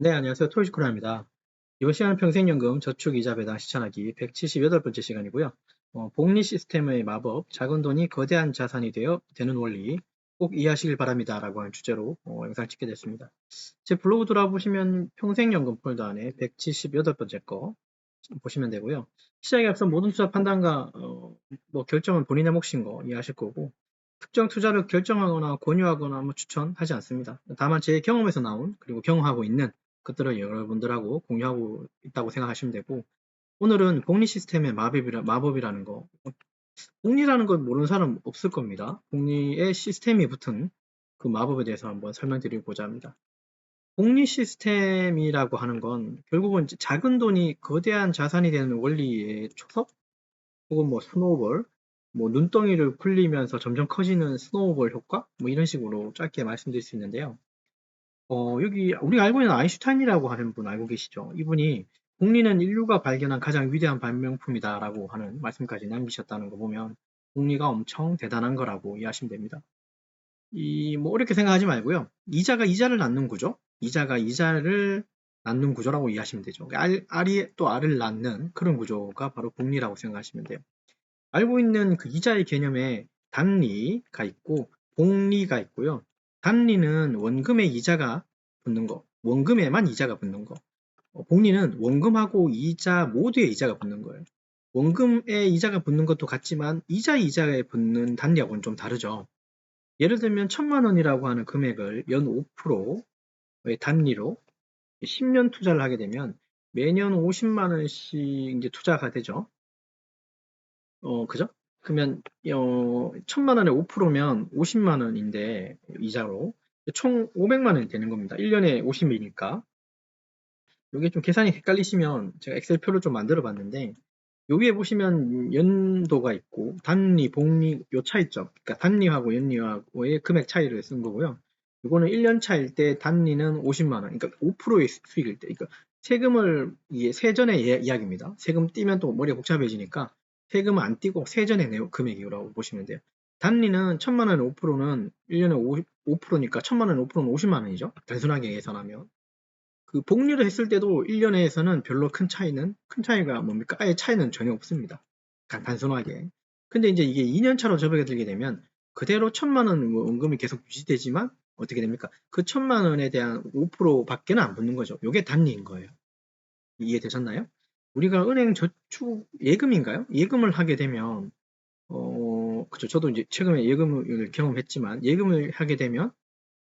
네, 안녕하세요. 토요시코라입니다. 이번 시간은 평생연금 저축이자 배당 실천하기 178번째 시간이고요. 복리 시스템의 마법, 작은 돈이 거대한 자산이 되는 원리 꼭 이해하시길 바랍니다. 라고 하는 주제로 영상 찍게 됐습니다. 제 블로그 들어보시면 평생연금 폴더 안에 178번째 거 보시면 되고요. 시작에 앞서 모든 투자 판단과 결정은 본인의 몫인 거 이해하실 거고, 특정 투자를 결정하거나 권유하거나 추천하지 않습니다. 다만 제 경험에서 나온 그리고 경험하고 있는 것들을 여러분들하고 공유하고 있다고 생각하시면 되고, 오늘은 복리 시스템의 마법이라는 거, 복리라는 걸 모르는 사람 없을 겁니다. 복리의 시스템이 붙은 그 마법에 대해서 한번 설명드리고자 합니다. 복리 시스템이라고 하는 건 결국은 작은 돈이 거대한 자산이 되는 원리의 초석, 혹은 스노우볼, 눈덩이를 굴리면서 점점 커지는 스노우볼 효과, 이런 식으로 짧게 말씀드릴 수 있는데요. 여기 우리가 알고 있는 아인슈타인이라고 하는 분 알고 계시죠? 이분이 복리는 인류가 발견한 가장 위대한 발명품이다라고 하는 말씀까지 남기셨다는 거 보면 복리가 엄청 대단한 거라고 이해하시면 됩니다. 어렵게 생각하지 말고요. 이자가 이자를 낳는 구조, 이자가 이자를 낳는 구조라고 이해하시면 되죠. 알이 또 알을 낳는 그런 구조가 바로 복리라고 생각하시면 돼요. 알고 있는 그 이자의 개념에 단리가 있고 복리가 있고요. 단리는 원금에 이자가 붙는 거, 원금에만 이자가 붙는 거. 복리는 원금하고 이자 모두에 이자가 붙는 거예요. 원금에 이자가 붙는 것도 같지만 이자에 붙는 단리하고는 좀 다르죠. 예를 들면 1,000만 원이라고 하는 금액을 연 5%의 단리로 10년 투자를 하게 되면 매년 50만 원씩 이제 투자가 되죠. 그죠? 그러면 1,000만 원에 5%면 50만 원인데 이자로 총 500만 원이 되는 겁니다. 1년에 50이니까. 이게 좀 계산이 헷갈리시면 제가 엑셀표를 좀 만들어 봤는데, 여기에 보시면 연도가 있고 단리, 복리 요 차이점, 그러니까 단리하고 연리하고의 금액 차이를 쓴 거고요. 이거는 1년 차일 때 단리는 50만 원, 그러니까 5%의 수익일 때, 그러니까 세금을 이게 세전의 이야기입니다. 세금 띄면 또 머리가 복잡해지니까 세금은 안 띄고 세전의 금액이라고 보시면 돼요. 단리는 1,000만 원의 5%는 1년에 5%니까 1,000만 원의 5%는 50만 원이죠. 단순하게 계산하면. 그 복리를 했을 때도 1년에서는 별로 큰 차이가 뭡니까? 아예 차이는 전혀 없습니다. 단순하게. 근데 이제 이게 2년 차로 접어들게 되면 그대로 1,000만 원 원금이 계속 유지되지만 어떻게 됩니까? 그 1,000만 원에 대한 5%밖에는 안 붙는 거죠. 이게 단리인 거예요. 이해되셨나요? 우리가 은행 저축 예금인가요? 예금을 하게 되면 그죠. 저도 이제 최근에 예금을 경험했지만 예금을 하게 되면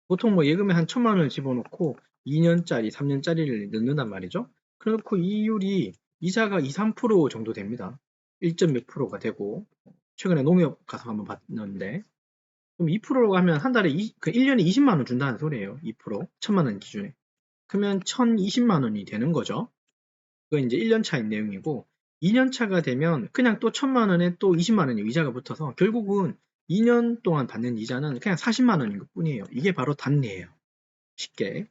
보통 예금에 한 1,000만 원을 집어넣고 2년짜리, 3년짜리를 넣는단 말이죠. 그래놓고 이율이 이자가 2, 3% 정도 됩니다. 1점 몇 프로가 되고, 최근에 농협 가서 한번 봤는데, 그럼 2%라고 하면 한 달에 1년에 20만 원 준다는 소리예요. 2%, 1,000만 원 기준에. 그러면 1,020만 원이 되는 거죠. 그건 이제 1년 차인 내용이고, 2년 차가 되면 그냥 또 1,000만 원에 또 20만 원의 이자가 붙어서 결국은 2년 동안 받는 이자는 그냥 40만 원인 것 뿐이에요. 이게 바로 단리예요. 쉽게.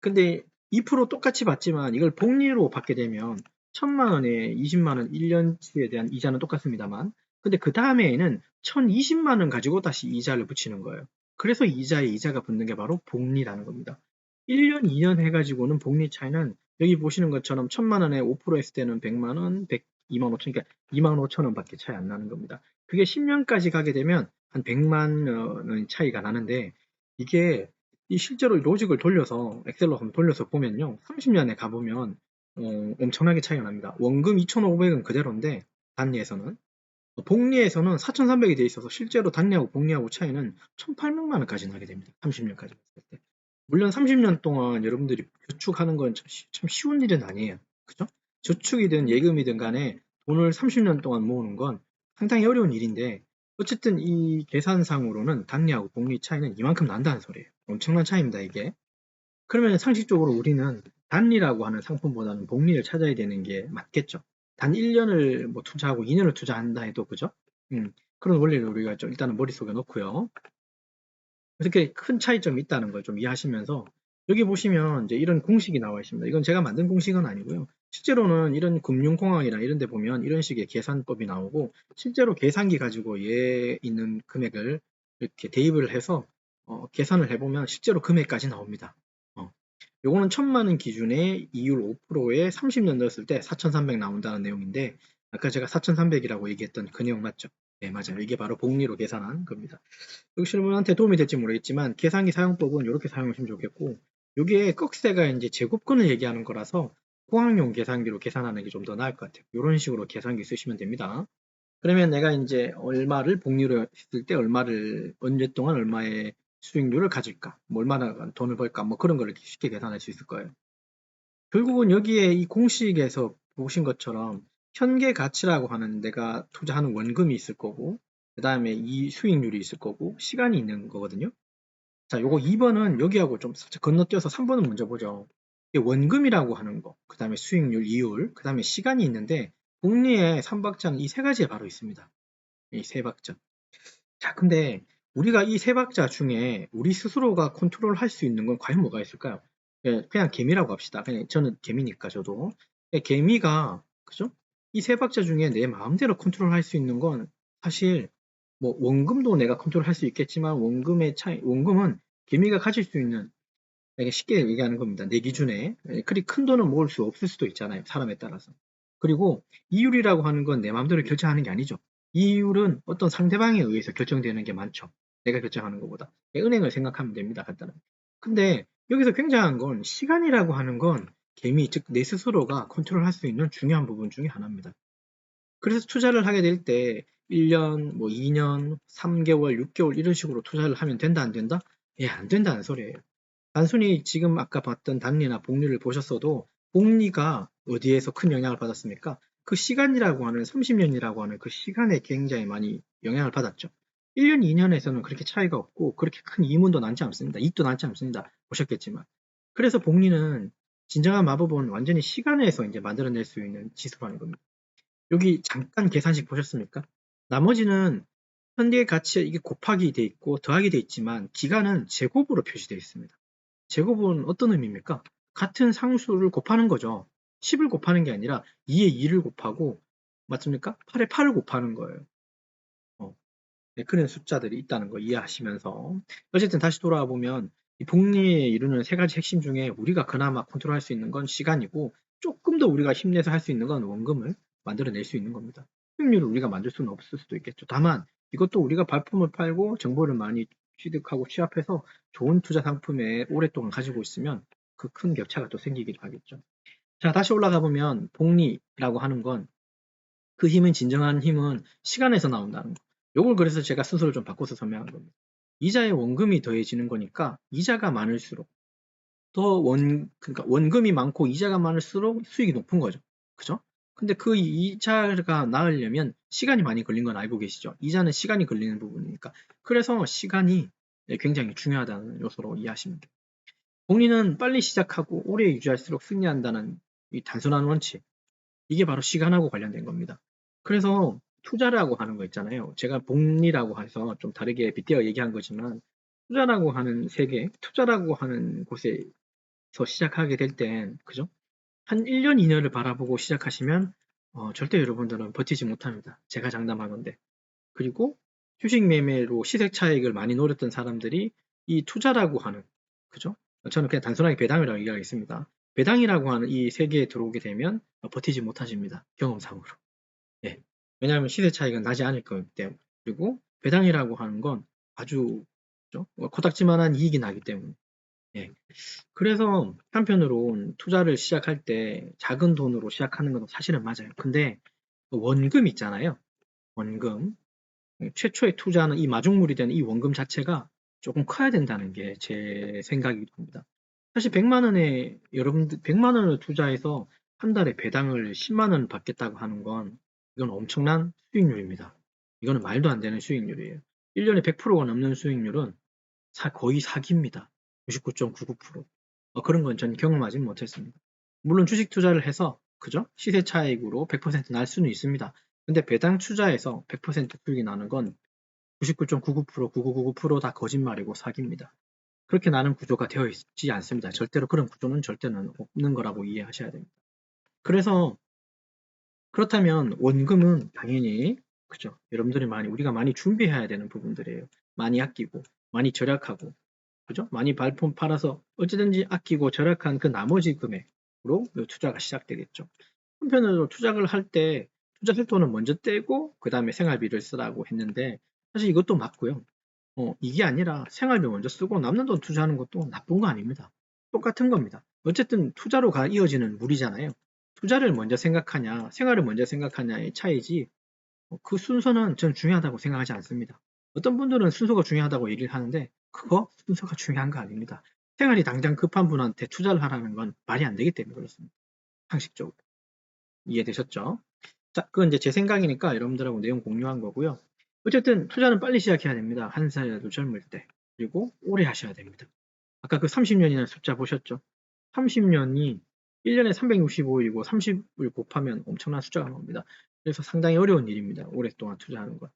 근데 2% 똑같이 받지만 이걸 복리로 받게 되면 1,000만 원에 20만 원 1년치에 대한 이자는 똑같습니다만, 근데 그 다음에는 1,020만 원 가지고 다시 이자를 붙이는 거예요. 그래서 이자에 이자가 붙는 게 바로 복리라는 겁니다. 1년, 2년 해가지고는 복리 차이는 여기 보시는 것처럼 1,000만 원에 5% 했을 때는 100만 원, 2만 5천, 그러니까 2만 5천 원밖에 차이 안 나는 겁니다. 그게 10년까지 가게 되면 한 100만 원 차이가 나는데, 이게 이 실제로 로직을 돌려서 엑셀로 한번 돌려서 보면요, 30년에 가보면 엄청나게 차이가 납니다. 원금 2,500은 그대로인데 단리에서는, 복리에서는 4,300이 돼 있어서 실제로 단리하고 복리하고 차이는 1,800만 원까지 나게 됩니다. 30년까지 봤을 때. 물론 30년 동안 여러분들이 저축하는 건 참 쉬운 일은 아니에요. 그죠? 저축이든 예금이든 간에 돈을 30년 동안 모으는 건 상당히 어려운 일인데, 어쨌든 이 계산상으로는 단리하고 복리 차이는 이만큼 난다는 소리예요. 엄청난 차이입니다, 이게. 그러면 상식적으로 우리는 단리라고 하는 상품보다는 복리를 찾아야 되는 게 맞겠죠. 단 1년을 투자하고 2년을 투자한다 해도, 그죠? 그런 원리를 우리가 좀 일단은 머릿속에 넣고요. 이렇게 큰 차이점이 있다는 걸 좀 이해하시면서, 여기 보시면 이제 이런 공식이 나와 있습니다. 이건 제가 만든 공식은 아니고요. 실제로는 이런 금융공학이나 이런 데 보면 이런 식의 계산법이 나오고, 실제로 계산기 가지고 얘 있는 금액을 이렇게 대입을 해서 계산을 해보면 실제로 금액까지 나옵니다. 요거는 1,000만 원 기준에 이율 5%에 30년 넣었을 때 4,300 나온다는 내용인데 아까 제가 4,300이라고 얘기했던 그 내용 맞죠? 네, 맞아요. 이게 바로 복리로 계산한 겁니다. 여기 여러분한테 도움이 될지 모르겠지만 계산기 사용법은 이렇게 사용하시면 좋겠고 요게 꺽쇠가 이제 제곱근을 얘기하는 거라서 포항용 계산기로 계산하는 게 좀 더 나을 것 같아요. 이런 식으로 계산기 쓰시면 됩니다. 그러면 내가 이제 얼마를 복리로 했을 때 얼마를 언제 동안 얼마의 수익률을 가질까? 뭐 얼마나 돈을 벌까? 뭐 그런 거를 쉽게 계산할 수 있을 거예요. 결국은 여기에 이 공식에서 보신 것처럼 현계 가치라고 하는 내가 투자하는 원금이 있을 거고 그 다음에 이 수익률이 있을 거고 시간이 있는 거거든요. 자, 요거 2번은 여기하고 좀 살짝 건너뛰어서 3번은 먼저 보죠. 이게 원금이라고 하는 거, 그 다음에 수익률, 이율, 그 다음에 시간이 있는데 복리의 3박자는 이 세 가지에 바로 있습니다. 이 세 박자. 자, 근데 우리가 이 세 박자 중에 우리 스스로가 컨트롤할 수 있는 건 과연 뭐가 있을까요? 예, 그냥 개미라고 합시다. 그냥 저는 개미니까 저도. 예, 개미가 그죠? 이 세 박자 중에 내 마음대로 컨트롤할 수 있는 건 사실 뭐 원금도 내가 컨트롤할 수 있겠지만 원금의 차이, 원금은 개미가 가질 수 있는 이게 쉽게 얘기하는 겁니다. 내 기준에 그리 큰 돈은 모을 수 없을 수도 있잖아요. 사람에 따라서. 그리고 이율이라고 하는 건 내 마음대로 결정하는 게 아니죠. 이율은 어떤 상대방에 의해서 결정되는 게 많죠. 내가 결정하는 것보다. 은행을 생각하면 됩니다. 간단하게. 근데 여기서 굉장한 건 시간이라고 하는 건 개미, 즉 내 스스로가 컨트롤할 수 있는 중요한 부분 중에 하나입니다. 그래서 투자를 하게 될 때 1년, 뭐 2년, 3개월, 6개월 이런 식으로 투자를 하면 된다, 안 된다? 예, 안 된다는 소리예요. 단순히 지금 아까 봤던 단리나 복리를 보셨어도 복리가 어디에서 큰 영향을 받았습니까? 그 시간이라고 하는 30년이라고 하는 그 시간에 굉장히 많이 영향을 받았죠. 1년, 2년에서는 그렇게 차이가 없고 그렇게 큰 이문도 남지 않습니다. 이익도 남지 않습니다. 보셨겠지만. 그래서 복리는 진정한 마법은 완전히 시간에서 이제 만들어낼 수 있는 지수라는 겁니다. 여기 잠깐 계산식 보셨습니까? 나머지는 현대의 가치에 이게 곱하기 돼 있고 더하기 돼 있지만 기간은 제곱으로 표시되어 있습니다. 제곱은 어떤 의미입니까? 같은 상수를 곱하는 거죠. 10을 곱하는 게 아니라 2에 2를 곱하고 맞습니까? 8에 8을 곱하는 거예요. 네, 그런 숫자들이 있다는 거 이해하시면서 어쨌든 다시 돌아와 보면 이 복리에 이루는 세 가지 핵심 중에 우리가 그나마 컨트롤할 수 있는 건 시간이고 조금 더 우리가 힘내서 할 수 있는 건 원금을 만들어낼 수 있는 겁니다. 수익률을 우리가 만들 수는 없을 수도 있겠죠. 다만 이것도 우리가 발품을 팔고 정보를 많이 취득하고 취합해서 좋은 투자 상품에 오랫동안 가지고 있으면 그 큰 격차가 또 생기기도 하겠죠. 자, 다시 올라가 보면 복리라고 하는 건 그 힘은 진정한 힘은 시간에서 나온다는 거. 요걸 그래서 제가 스스로 좀 바꿔서 설명한 겁니다. 이자에 원금이 더해지는 거니까 이자가 많을수록 그러니까 원금이 많고 이자가 많을수록 수익이 높은 거죠. 그죠? 근데 그 이자가 나으려면 시간이 많이 걸린 건 알고 계시죠? 이자는 시간이 걸리는 부분이니까. 그래서 시간이 굉장히 중요하다는 요소로 이해하시면 돼요. 복리는 빨리 시작하고 오래 유지할수록 승리한다는 이 단순한 원칙. 이게 바로 시간하고 관련된 겁니다. 그래서 투자라고 하는 거 있잖아요. 제가 복리라고 해서 좀 다르게 빗대어 얘기한 거지만 투자라고 하는 세계, 투자라고 하는 곳에서 시작하게 될 땐, 그죠? 한 1년, 2년을 바라보고 시작하시면 절대 여러분들은 버티지 못합니다. 제가 장담하건대. 그리고 주식 매매로 시세 차익을 많이 노렸던 사람들이 이 투자라고 하는, 그죠? 저는 그냥 단순하게 배당이라고 얘기하겠습니다. 배당이라고 하는 이 세계에 들어오게 되면 버티지 못하십니다. 경험상으로. 예. 왜냐하면 시세 차익은 나지 않을 거기 때문에. 그리고 배당이라고 하는 건 아주 코딱지만한 이익이 나기 때문에. 예. 그래서 한편으론 투자를 시작할 때 작은 돈으로 시작하는 건 사실은 맞아요. 근데 원금 있잖아요. 원금. 최초에 투자하는 이 마중물이 되는 이 원금 자체가 조금 커야 된다는 게 제 생각이기도 합니다. 사실 100만 원에 여러분들 100만 원을 투자해서 한 달에 배당을 10만 원 받겠다고 하는 건 이건 엄청난 수익률입니다. 이거는 말도 안 되는 수익률이에요. 1년에 100%가 넘는 수익률은 거의 사기입니다. 99.99%. 그런 건 전 경험하지 못했습니다. 물론 주식 투자를 해서 그죠? 시세 차익으로 100%날 수는 있습니다. 근데 배당 투자에서 100% 수익이 나는 건 99.99%, 9999%다 거짓말이고 사기입니다. 그렇게 나는 구조가 되어 있지 않습니다. 절대로 그런 구조는 절대는 없는 거라고 이해하셔야 됩니다. 그래서 그렇다면 원금은 당연히 그죠? 여러분들이 우리가 많이 준비해야 되는 부분들이에요. 많이 아끼고 많이 절약하고 그죠? 많이 발품 팔아서 어찌든지 아끼고 절약한 그 나머지 금액으로 투자가 시작되겠죠. 한편으로 투자를 할 때 투자할 돈은 먼저 떼고 그 다음에 생활비를 쓰라고 했는데 사실 이것도 맞고요. 이게 아니라 생활비 먼저 쓰고 남는 돈 투자하는 것도 나쁜 거 아닙니다. 똑같은 겁니다. 어쨌든 투자로 이어지는 물이잖아요. 투자를 먼저 생각하냐, 생활을 먼저 생각하냐의 차이지 그 순서는 전 중요하다고 생각하지 않습니다. 어떤 분들은 순서가 중요하다고 얘기를 하는데 그거 순서가 중요한 거 아닙니다. 생활이 당장 급한 분한테 투자를 하라는 건 말이 안 되기 때문에 그렇습니다. 상식적으로. 이해되셨죠? 자, 그건 이제 제 생각이니까 여러분들하고 내용 공유한 거고요. 어쨌든 투자는 빨리 시작해야 됩니다. 한 살이라도 젊을 때. 그리고 오래 하셔야 됩니다. 아까 그 30년이라는 숫자 보셨죠? 30년이 1년에 365일이고 30을 곱하면 엄청난 숫자가 나옵니다. 그래서 상당히 어려운 일입니다. 오랫동안 투자하는 건.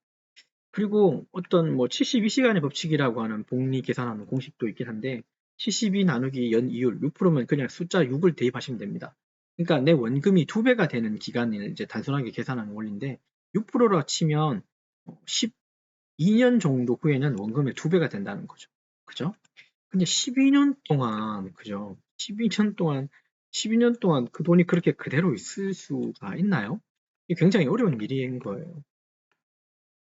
그리고 어떤 뭐 72시간의 법칙이라고 하는 복리 계산하는 공식도 있긴 한데 72 나누기 연 이율 6%면 그냥 숫자 6을 대입하시면 됩니다. 그러니까 내 원금이 2배가 되는 기간을 이제 단순하게 계산하는 원리인데 6%라 치면 12년 정도 후에는 원금의 2배가 된다는 거죠. 그죠? 근데 12년 동안, 그죠? 12년 동안 그 돈이 그렇게 그대로 있을 수가 있나요? 이게 굉장히 어려운 일인 거예요.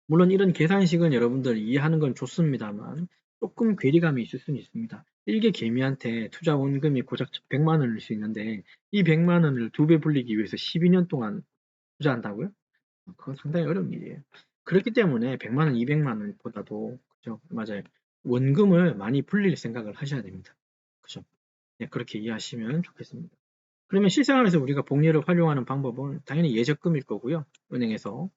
물론 이런 계산식은 여러분들 이해하는 건 좋습니다만 조금 괴리감이 있을 수는 있습니다. 일개 개미한테 투자 원금이 고작 100만 원일 수 있는데 이 100만 원을 2배 불리기 위해서 12년 동안 투자한다고요? 그건 상당히 어려운 일이에요. 그렇기 때문에 100만 원, 200만 원보다도 그죠? 맞아요. 원금을 많이 불릴 생각을 하셔야 됩니다. 그죠? 네, 그렇게 이해하시면 좋겠습니다. 그러면 실생활에서 우리가 복리를 활용하는 방법은 당연히 예적금일 거고요. 은행에서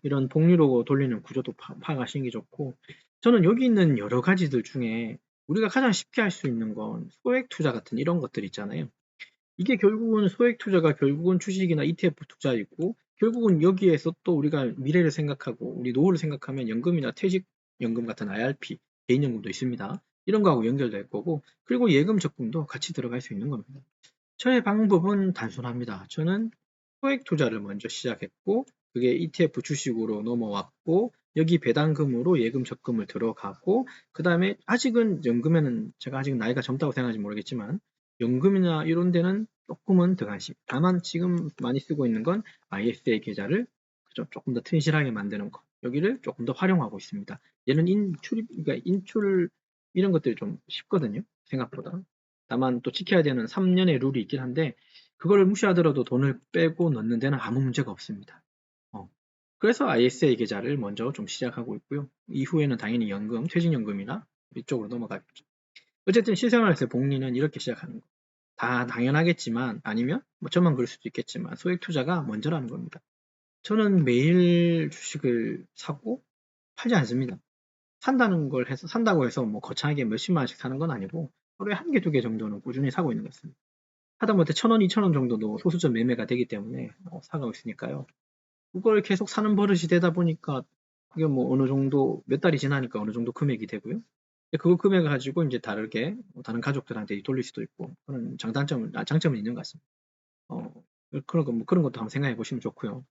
이런 복리로 돌리는 구조도 파악하시는 게 좋고 저는 여기 있는 여러 가지들 중에 우리가 가장 쉽게 할 수 있는 건 소액 투자 같은 이런 것들 있잖아요. 이게 결국은 소액 투자가 결국은 주식이나 ETF 투자이고 결국은 여기에서 또 우리가 미래를 생각하고 우리 노후를 생각하면 연금이나 퇴직연금 같은 IRP, 개인연금도 있습니다. 이런 거하고 연결될 거고 그리고 예금 적금도 같이 들어갈 수 있는 겁니다. 저의 방법은 단순합니다. 저는 소액 투자를 먼저 시작했고 그게 ETF 주식으로 넘어왔고 여기 배당금으로 예금 적금을 들어가고 그 다음에 아직은 연금에는 제가 아직 나이가 젊다고 생각하지 모르겠지만 연금이나 이런 데는 조금은 더 관심. 다만 지금 많이 쓰고 있는 건 ISA 계좌를 조금 더 튼실하게 만드는 것. 여기를 조금 더 활용하고 있습니다. 얘는 그러니까 인출 이런 것들이 좀 쉽거든요. 생각보다. 다만 또 지켜야 되는 3년의 룰이 있긴 한데 그거를 무시하더라도 돈을 빼고 넣는 데는 아무 문제가 없습니다. 그래서 ISA 계좌를 먼저 좀 시작하고 있고요. 이후에는 당연히 연금, 퇴직연금이나 이쪽으로 넘어가겠죠. 어쨌든 실생활에서 복리는 이렇게 시작하는 거. 다 당연하겠지만 아니면 뭐 저만 그럴 수도 있겠지만 소액 투자가 먼저라는 겁니다. 저는 매일 주식을 사고 팔지 않습니다. 산다고 해서 뭐 거창하게 몇십만 원씩 사는 건 아니고 하루에 한 개, 두 개 정도는 꾸준히 사고 있는 것 같습니다. 하다못해 1,000원, 2,000원 정도도 소수점 매매가 되기 때문에 사가고 있으니까요. 그걸 계속 사는 버릇이 되다 보니까 그게 뭐 어느 정도 몇 달이 지나니까 어느 정도 금액이 되고요. 그 금액을 가지고 이제 다르게 다른 가족들한테 돌릴 수도 있고 그런 장점은 있는 것 같습니다. 그런 것도 한번 생각해 보시면 좋고요.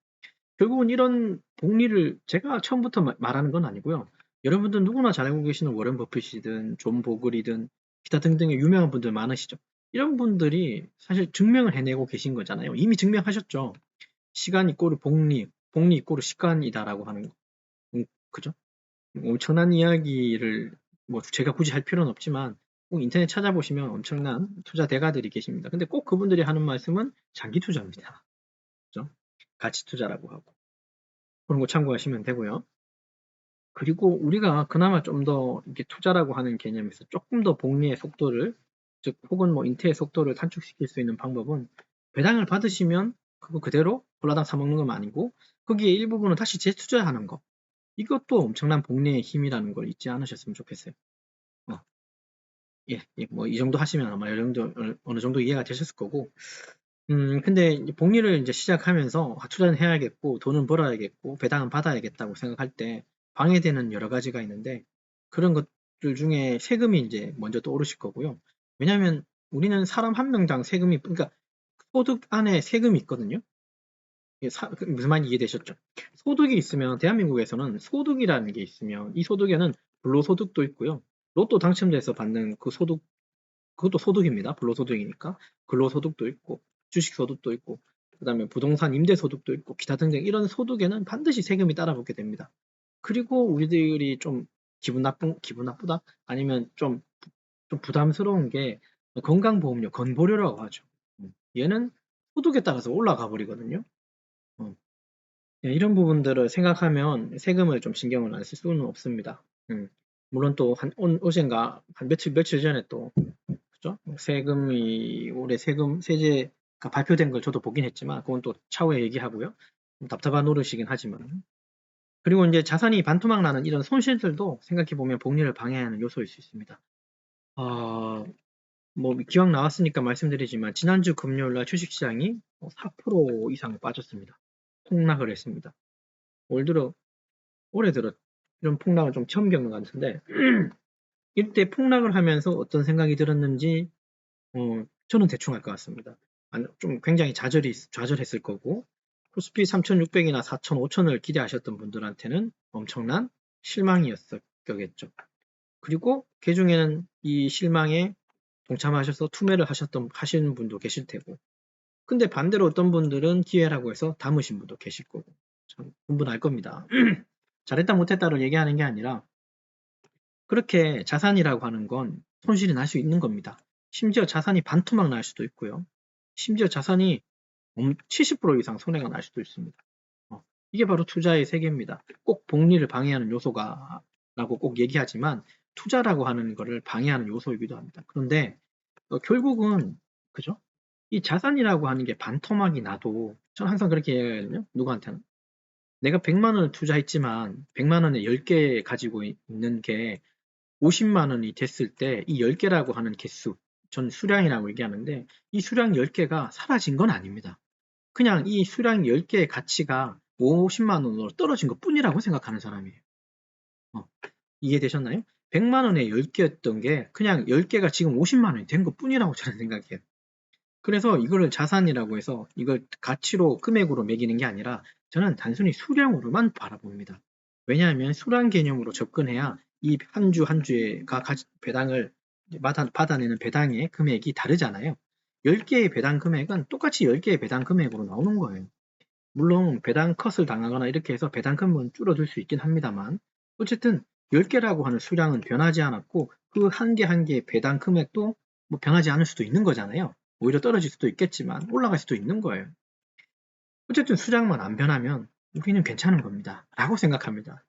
결국은 이런 복리를 제가 처음부터 말하는 건 아니고요. 여러분들 누구나 잘 알고 계시는 워렌 버핏이든 존 보글이든 기타 등등의 유명한 분들 많으시죠. 이런 분들이 사실 증명을 해내고 계신 거잖아요. 이미 증명하셨죠. 시간 이꼬르 복리, 복리 이꼬르 시간이다라고 하는 거. 그죠? 엄청난 이야기를 뭐 제가 굳이 할 필요는 없지만 꼭 인터넷 찾아보시면 엄청난 투자 대가들이 계십니다. 근데 꼭 그분들이 하는 말씀은 장기 투자입니다. 그죠? 가치 투자라고 하고. 그런 거 참고하시면 되고요. 그리고 우리가 그나마 좀 더 이렇게 투자라고 하는 개념에서 조금 더 복리의 속도를, 즉 혹은 뭐 인테의 속도를 단축시킬 수 있는 방법은 배당을 받으시면 그거 그대로 홀라당 사먹는 건 아니고 거기에 일부분은 다시 재투자하는 거. 이것도 엄청난 복리의 힘이라는 걸 잊지 않으셨으면 좋겠어요. 어, 예, 뭐 이 정도 하시면 아마 어느 정도 이해가 되셨을 거고. 근데 복리를 이제 시작하면서 투자는 해야겠고 돈은 벌어야겠고 배당은 받아야겠다고 생각할 때 방해되는 여러 가지가 있는데 그런 것들 중에 세금이 이제 먼저 떠오르실 거고요. 왜냐하면 우리는 사람 한 명당 세금이 그러니까 소득 안에 세금이 있거든요. 무슨 말인지 이해되셨죠? 소득이 있으면 대한민국에서는 소득이라는 게 있으면 이 소득에는 불로소득도 있고요. 로또 당첨돼서 받는 그 소득, 그것도 소득입니다. 불로소득이니까. 근로소득도 있고, 주식소득도 있고, 그 다음에 부동산 임대소득도 있고, 기타 등등 이런 소득에는 반드시 세금이 따라붙게 됩니다. 그리고 우리들이 좀 기분 나쁘다? 아니면 좀 부담스러운 게 건강보험료, 건보료라고 하죠. 얘는 소득에 따라서 올라가 버리거든요. 어, 이런 부분들을 생각하면 세금을 좀 신경을 안 쓸 수는 없습니다. 물론 또 어젠가 한 며칠 전에 또 그죠? 세금이 올해 세제가 발표된 걸 저도 보긴 했지만 그건 또 차후에 얘기하고요. 좀 답답한 노릇이긴 하지만. 그리고 이제 자산이 반토막 나는 이런 손실들도 생각해 보면 복리를 방해하는 요소일 수 있습니다. 뭐 기왕 나왔으니까 말씀드리지만 지난주 금요일 날 주식시장이 4% 이상 빠졌습니다. 폭락을 했습니다. 올해 들어 이런 폭락을 좀 처음 겪는 것 같은데 이때 폭락을 하면서 어떤 생각이 들었는지 저는 대충 알 것 같습니다. 좀 굉장히 좌절했을 거고 코스피 3,600이나 4,000, 5,000을 기대하셨던 분들한테는 엄청난 실망이었을 거겠죠. 그리고 그 중에는 이 실망에 동참하셔서 투매를 하시는 분도 계실 테고 근데 반대로 어떤 분들은 기회라고 해서 담으신 분도 계실 거고 참 분분할 겁니다. 잘했다 못했다를 얘기하는 게 아니라 그렇게 자산이라고 하는 건 손실이 날 수 있는 겁니다. 심지어 자산이 반토막 날 수도 있고요. 심지어 자산이 70% 이상 손해가 날 수도 있습니다. 이게 바로 투자의 세계입니다. 꼭 복리를 방해하는 요소가 라고 꼭 얘기하지만 투자라고 하는 것을 방해하는 요소이기도 합니다. 그런데 결국은 그죠? 이 자산이라고 하는 게 반토막이 나도 저는 항상 그렇게 얘기하거든요. 누구한테는 내가 100만 원을 투자했지만 100만 원에 10개 가지고 있는 게 50만 원이 됐을 때 이 10개라고 하는 개수 전 수량이라고 얘기하는데 이 수량 10개가 사라진 건 아닙니다. 그냥 이 수량 10개의 가치가 50만 원으로 떨어진 것 뿐이라고 생각하는 사람이에요. 이해되셨나요? 100만 원에 10개였던 게 그냥 10개가 지금 50만 원이 된 것 뿐이라고 저는 생각해요. 그래서 이거를 자산이라고 해서 이걸 가치로 금액으로 매기는 게 아니라 저는 단순히 수량으로만 바라봅니다. 왜냐하면 수량 개념으로 접근해야 이 한 주 한 주에가 배당을 받아내는 배당의 금액이 다르잖아요. 10개의 배당 금액은 똑같이 10개의 배당 금액으로 나오는 거예요. 물론 배당 컷을 당하거나 이렇게 해서 배당 금액은 줄어들 수 있긴 합니다만 어쨌든 10개라고 하는 수량은 변하지 않았고 그 한 개 한 개의 배당 금액도 뭐 변하지 않을 수도 있는 거잖아요. 오히려 떨어질 수도 있겠지만 올라갈 수도 있는 거예요. 어쨌든 수량만 안 변하면 우리는 괜찮은 겁니다. 라고 생각합니다.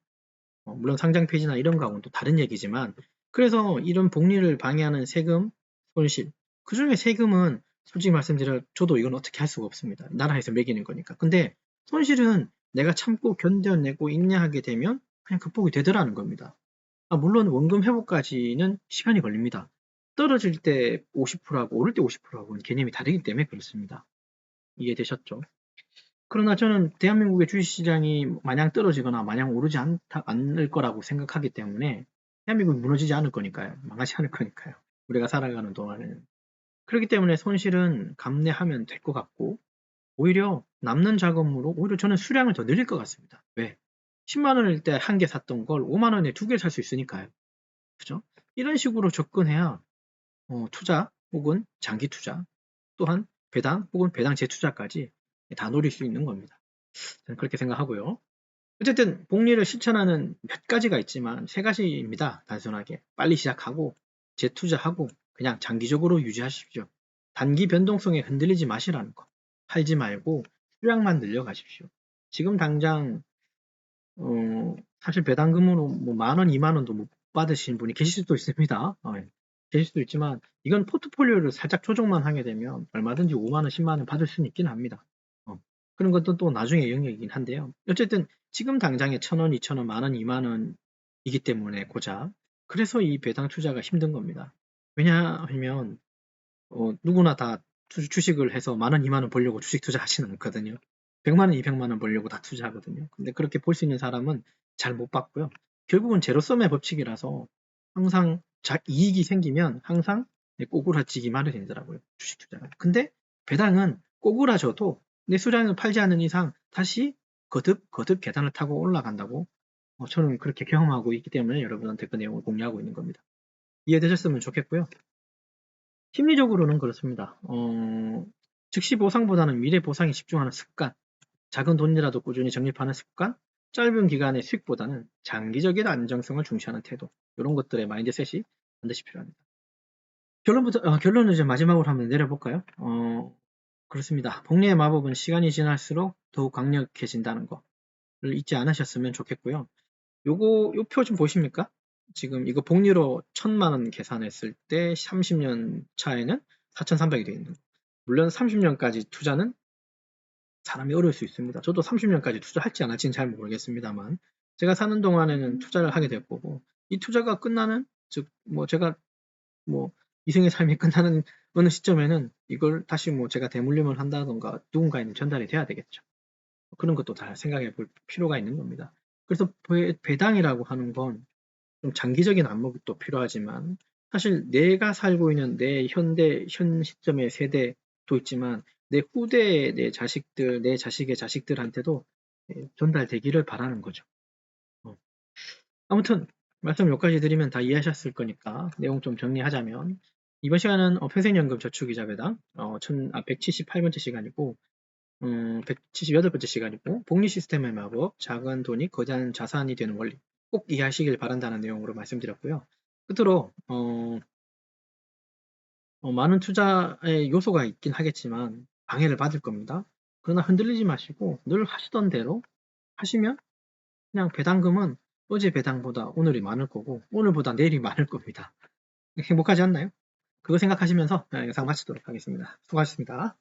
물론 상장 폐지나 이런 거하고는 또 다른 얘기지만 그래서 이런 복리를 방해하는 세금, 손실 그 중에 세금은 솔직히 말씀드려 저도 이건 어떻게 할 수가 없습니다. 나라에서 매기는 거니까. 근데 손실은 내가 참고 견뎌내고 인내하게 되면 그냥 극복이 되더라는 겁니다. 물론 원금 회복까지는 시간이 걸립니다. 떨어질 때 50%하고 오를 때 50%하고는 개념이 다르기 때문에 그렇습니다. 이해되셨죠? 그러나 저는 대한민국의 주식시장이 마냥 떨어지거나 마냥 오르지 않을 거라고 생각하기 때문에 대한민국이 무너지지 않을 거니까요. 망하지 않을 거니까요. 우리가 살아가는 동안에는. 그렇기 때문에 손실은 감내하면 될 것 같고 오히려 남는 자금으로 오히려 저는 수량을 더 늘릴 것 같습니다. 왜? 10만 원일 때 한 개 샀던 걸 5만 원에 두 개 살 수 있으니까요. 그죠? 이런 식으로 접근해야 투자 혹은 장기 투자 또한 배당 혹은 배당 재투자까지 다 노릴 수 있는 겁니다. 저는 그렇게 생각하고요. 어쨌든 복리를 실천하는 몇 가지가 있지만 세 가지입니다. 단순하게 빨리 시작하고 재투자하고 그냥 장기적으로 유지하십시오. 단기 변동성에 흔들리지 마시라는 거. 팔지 말고 수량만 늘려가십시오. 지금 당장 사실 배당금으로 뭐 10,000원, 20,000원도 못 받으신 분이 계실 수도 있습니다. 계실 수도 있지만 이건 포트폴리오를 살짝 조정만 하게 되면 얼마든지 5만원, 10만원 받을 수는 있긴 합니다. 그런 것도 또 나중에 영역이긴 한데요. 어쨌든 지금 당장에 1,000원, 2,000원, 만원, 2만원이기 때문에 고작 그래서 이 배당 투자가 힘든 겁니다. 왜냐하면 누구나 다 주식을 해서 10,000원, 2만원 벌려고 주식 투자하지는 않거든요. 100만원, 200만원 벌려고 다 투자하거든요. 근데 그렇게 볼 수 있는 사람은 잘 못 봤고요. 결국은 제로섬의 법칙이라서 항상 이익이 생기면 항상 꼬꾸라지기 마련이더라고요. 주식 투자가. 근데 배당은 꼬꾸라져도 내 수량을 팔지 않는 이상 다시 거듭 계단을 타고 올라간다고 저는 그렇게 경험하고 있기 때문에 여러분한테 그 내용을 공유하고 있는 겁니다. 이해되셨으면 좋겠고요. 심리적으로는 그렇습니다. 즉시 보상보다는 미래 보상에 집중하는 습관, 작은 돈이라도 꾸준히 적립하는 습관, 짧은 기간의 수익보다는 장기적인 안정성을 중시하는 태도, 이런 것들의 마인드셋이 반드시 필요합니다. 결론을 이제 마지막으로 한번 내려볼까요? 그렇습니다. 복리의 마법은 시간이 지날수록 더욱 강력해진다는 거를 잊지 않으셨으면 좋겠고요. 요 표 좀 보십니까? 지금 이거 복리로 1000만원 계산했을 때 30년 차에는 4300이 되어 있는 거. 물론 30년까지 투자는 사람이 어려울 수 있습니다. 저도 30년까지 투자할지 안 할지는 잘 모르겠습니다만 제가 사는 동안에는 투자를 하게 될 거고 이 투자가 끝나는 즉 제가 이생의 삶이 끝나는 어느 시점에는 이걸 다시 제가 대물림을 한다던가 누군가에는 전달이 돼야 되겠죠. 그런 것도 다 생각해 볼 필요가 있는 겁니다. 그래서 배당이라고 하는 건 좀 장기적인 안목도 필요하지만 사실 내가 살고 있는 내 현 시점의 세대도 있지만 내 후대의 내 자식들, 내 자식의 자식들한테도 전달되기를 바라는 거죠. 아무튼 말씀 여기까지 드리면 다 이해하셨을 거니까 내용 좀 정리하자면 이번 시간은 평생연금 저축이자 배당 178번째 시간이고 178번째 시간이고 복리 시스템의 마법, 작은 돈이 거대한 자산이 되는 원리 꼭 이해하시길 바란다는 내용으로 말씀드렸고요. 끝으로 많은 투자의 요소가 있긴 하겠지만 방해를 받을 겁니다. 그러나 흔들리지 마시고 늘 하시던 대로 하시면 그냥 배당금은 어제 배당보다 오늘이 많을 거고 오늘보다 내일이 많을 겁니다. 행복하지 않나요? 그거 생각하시면서 영상 마치도록 하겠습니다. 수고하셨습니다.